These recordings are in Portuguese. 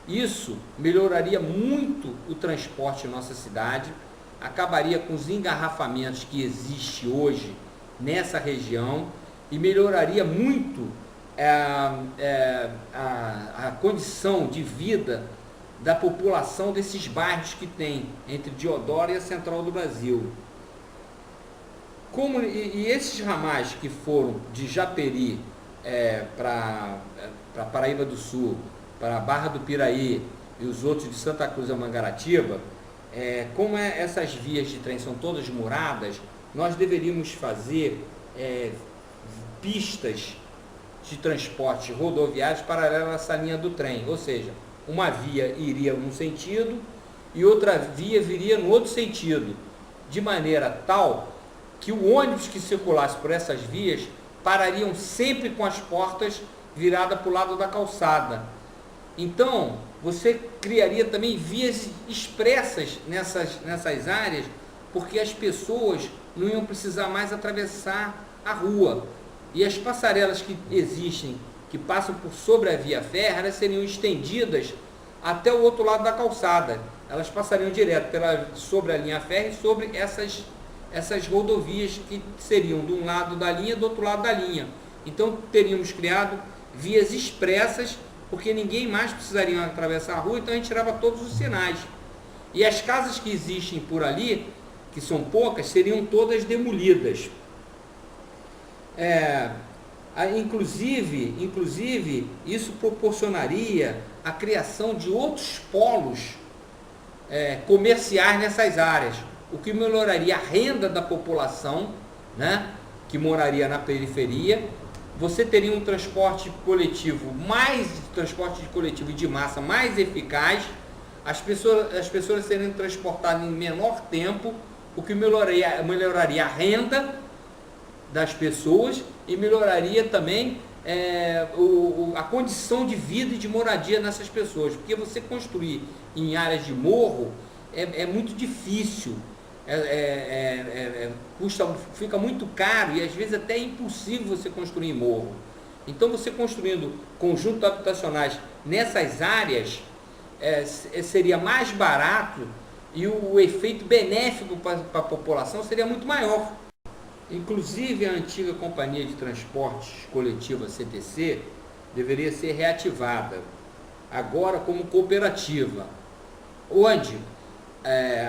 Isso melhoraria muito o transporte em nossa cidade, acabaria com os engarrafamentos que existem hoje nessa região e melhoraria muito a condição de vida da população desses bairros que tem entre Deodoro e a Central do Brasil. E esses ramais que foram de Japeri para Paraíba do Sul, para Barra do Piraí e os outros de Santa Cruz a Mangaratiba, como essas vias de trem são todas muradas, nós deveríamos fazer pistas de transporte rodoviários paralelas a essa linha do trem, ou seja, uma via iria num sentido e outra via viria no outro sentido, de maneira tal que o ônibus que circulasse por essas vias parariam sempre com as portas viradas para o lado da calçada. Então, você criaria também vias expressas nessas áreas, porque as pessoas não iam precisar mais atravessar a rua. E as passarelas que existem, que passam por sobre a via férrea, elas seriam estendidas até o outro lado da calçada. Elas passariam direto sobre a linha férrea e sobre essas rodovias que seriam de um lado da linha e do outro lado da linha. Então, teríamos criado vias expressas, porque ninguém mais precisaria atravessar a rua, então a gente tirava todos os sinais. E as casas que existem por ali, que são poucas, seriam todas demolidas. Inclusive, isso proporcionaria a criação de outros polos comerciais nessas áreas, o que melhoraria a renda da população, né, que moraria na periferia. Você teria um transporte coletivo e de massa mais eficaz, as pessoas seriam transportadas em menor tempo, o que melhoraria a renda das pessoas e melhoraria também a condição de vida e de moradia dessas pessoas, porque você construir em áreas de morro é muito difícil, fica muito caro e às vezes até é impossível você construir em morro. Então, você construindo conjuntos habitacionais nessas áreas seria mais barato e o efeito benéfico para a população seria muito maior. Inclusive, a antiga Companhia de Transportes Coletiva CTC deveria ser reativada, agora como cooperativa, onde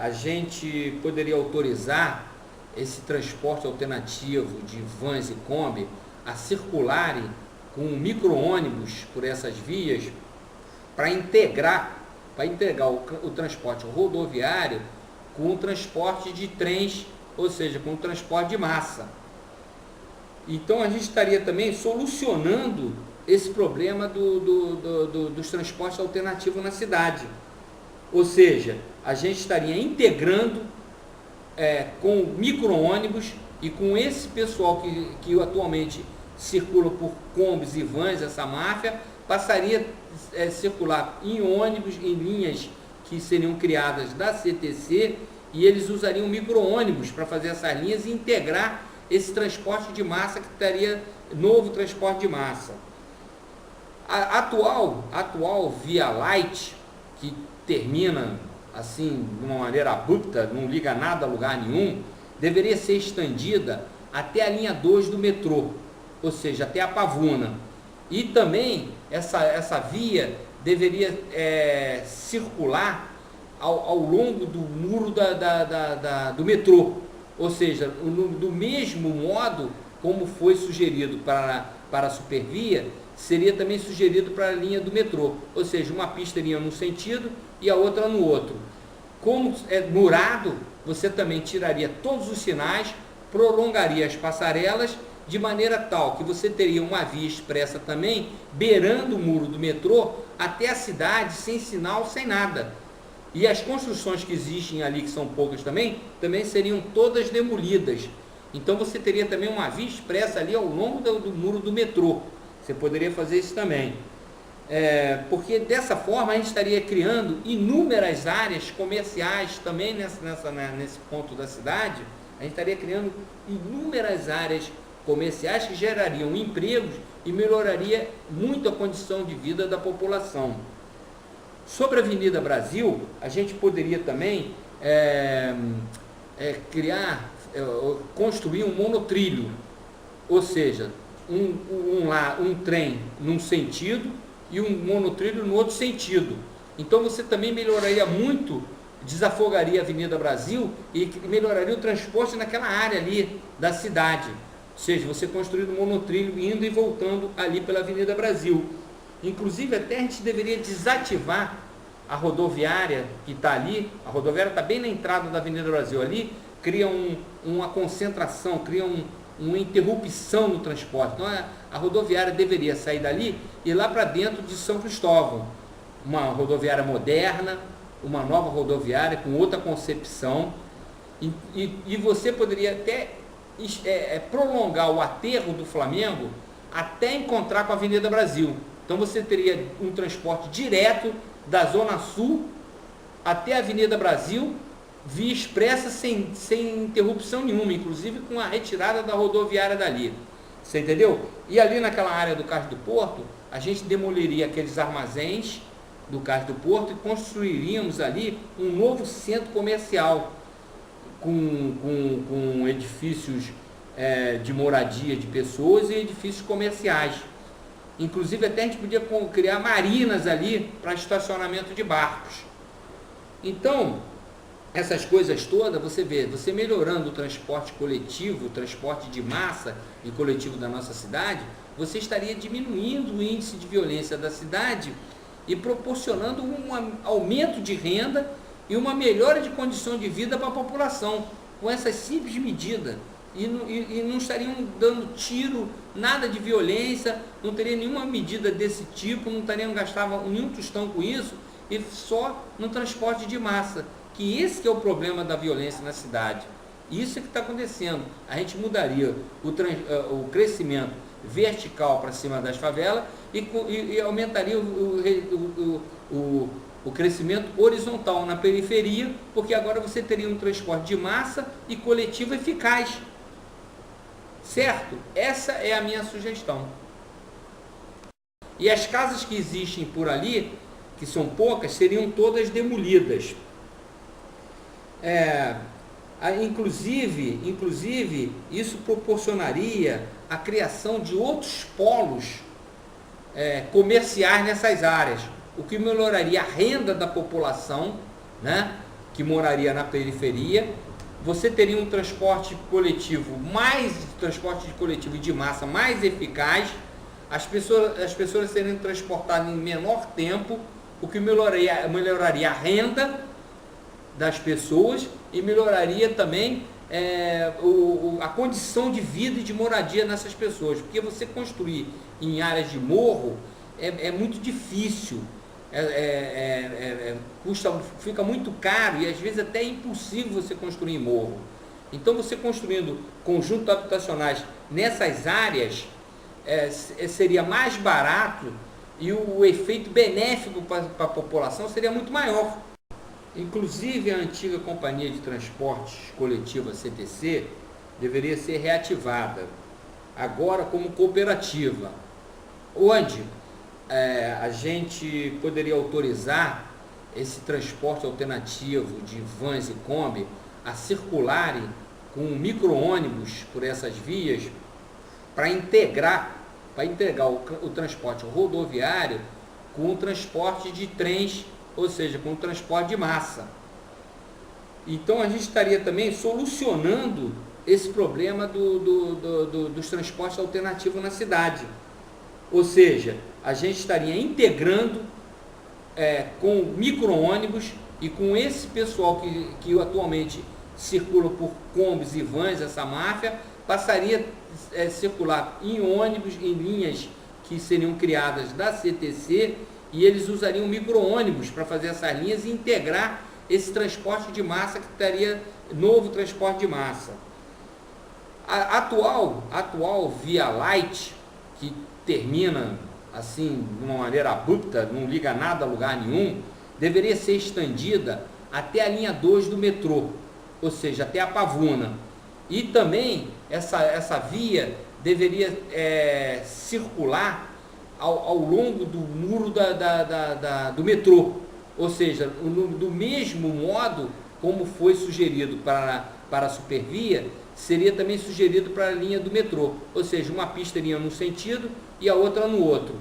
a gente poderia autorizar esse transporte alternativo de vans e Kombi a circularem com micro-ônibus por essas vias para integrar o transporte rodoviário com o transporte de trens, ou seja, com o transporte de massa. Então, a gente estaria também solucionando esse problema dos transportes alternativos na cidade. Ou seja, a gente estaria integrando com micro-ônibus e com esse pessoal que atualmente circula por combis e vans, essa máfia, passaria a circular em ônibus, em linhas que seriam criadas da CTC, e eles usariam micro-ônibus para fazer essas linhas e integrar esse transporte de massa, que teria novo transporte de massa. A atual Via Light, que termina assim de uma maneira abrupta, não liga nada a lugar nenhum, deveria ser estendida até a linha 2 do metrô, ou seja, até a Pavuna. E também essa via deveria circular ao longo do muro do metrô, ou seja, do mesmo modo como foi sugerido para a supervia, seria também sugerido para a linha do metrô, ou seja, uma pista iria num sentido e a outra no outro. Como é murado, você também tiraria todos os sinais, prolongaria as passarelas, de maneira tal que você teria uma via expressa também, beirando o muro do metrô, até a cidade, sem sinal, sem nada. E as construções que existem ali, que são poucas também seriam todas demolidas. Então, você teria também uma via expressa ali ao longo do muro do metrô. Você poderia fazer isso também. Porque dessa forma a gente estaria criando inúmeras áreas comerciais também nesse ponto da cidade. A gente estaria criando inúmeras áreas comerciais que gerariam empregos e melhoraria muito a condição de vida da população. Sobre a Avenida Brasil, a gente poderia também construir um monotrilho, ou seja, um trem num sentido e um monotrilho no outro sentido. Então você também melhoraria muito, desafogaria a Avenida Brasil e melhoraria o transporte naquela área ali da cidade. Ou seja, você construindo um monotrilho indo e voltando ali pela Avenida Brasil. Inclusive até a gente deveria desativar a rodoviária que está ali. A rodoviária está bem na entrada da Avenida Brasil ali, cria uma concentração, cria uma interrupção no transporte. Então a rodoviária deveria sair dali e ir lá para dentro de São Cristóvão. Uma rodoviária moderna, uma nova rodoviária com outra concepção, e você poderia até prolongar o aterro do Flamengo até encontrar com a Avenida Brasil. Então você teria um transporte direto da Zona Sul até a Avenida Brasil, via expressa, sem interrupção nenhuma, inclusive com a retirada da rodoviária dali. Você entendeu? E ali naquela área do Cais do Porto, a gente demoliria aqueles armazéns do Cais do Porto e construiríamos ali um novo centro comercial com edifícios de moradia de pessoas e edifícios comerciais. Inclusive até a gente podia criar marinas ali para estacionamento de barcos. Então, essas coisas todas, você melhorando o transporte coletivo, o transporte de massa e coletivo da nossa cidade, você estaria diminuindo o índice de violência da cidade e proporcionando um aumento de renda e uma melhora de condição de vida para a população, com essas simples medidas. E não estariam dando tiro, nada de violência, não teria nenhuma medida desse tipo, não gastavam nenhum tostão com isso, e só no transporte de massa, que esse que é o problema da violência na cidade. Isso é que está acontecendo. A gente mudaria o crescimento vertical para cima das favelas e aumentaria o crescimento horizontal na periferia, porque agora você teria um transporte de massa e coletivo eficaz. Certo? Essa é a minha sugestão. E as casas que existem por ali, que são poucas, seriam todas demolidas. Inclusive, isso proporcionaria a criação de outros polos comerciais nessas áreas, o que melhoraria a renda da população, né, que moraria na periferia. Você teria um transporte coletivo e de massa mais eficaz, as pessoas seriam transportadas em menor tempo, o que melhoraria a renda das pessoas e melhoraria também a condição de vida e de moradia nessas pessoas, porque você construir em áreas de morro é muito difícil, fica muito caro e às vezes até é impossível você construir em morro. Então você construindo conjuntos habitacionais nessas áreas seria mais barato e o efeito benéfico para a população seria muito maior. Inclusive a antiga Companhia de Transportes Coletiva CTC deveria ser reativada, agora como cooperativa, onde a gente poderia autorizar esse transporte alternativo de vans e Kombi a circularem com micro-ônibus por essas vias para integrar o transporte rodoviário com o transporte de trens, ou seja, com o transporte de massa. Então a gente estaria também solucionando esse problema dos transportes alternativos na cidade. Ou seja, a gente estaria integrando com micro-ônibus e com esse pessoal que atualmente circula por combis e vans, essa máfia, passaria a circular em ônibus, em linhas que seriam criadas da CTC, e eles usariam micro-ônibus para fazer essas linhas e integrar esse transporte de massa, que teria novo transporte de massa. A atual Via Light, que termina assim de uma maneira abrupta, não liga nada a lugar nenhum, deveria ser estendida até a linha 2 do metrô, ou seja, até a Pavuna. E também essa via deveria circular ao longo do muro do metrô, Ou seja, do mesmo modo como foi sugerido para a Supervia, seria também sugerido para a linha do metrô. Ou seja, uma pista iria num sentido e a outra no outro.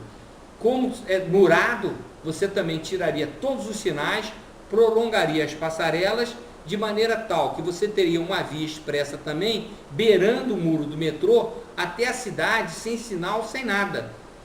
Como é murado, você também tiraria todos os sinais, prolongaria as passarelas, de maneira tal que você teria uma via expressa também, beirando o muro do metrô, até a cidade, sem sinal, sem nada.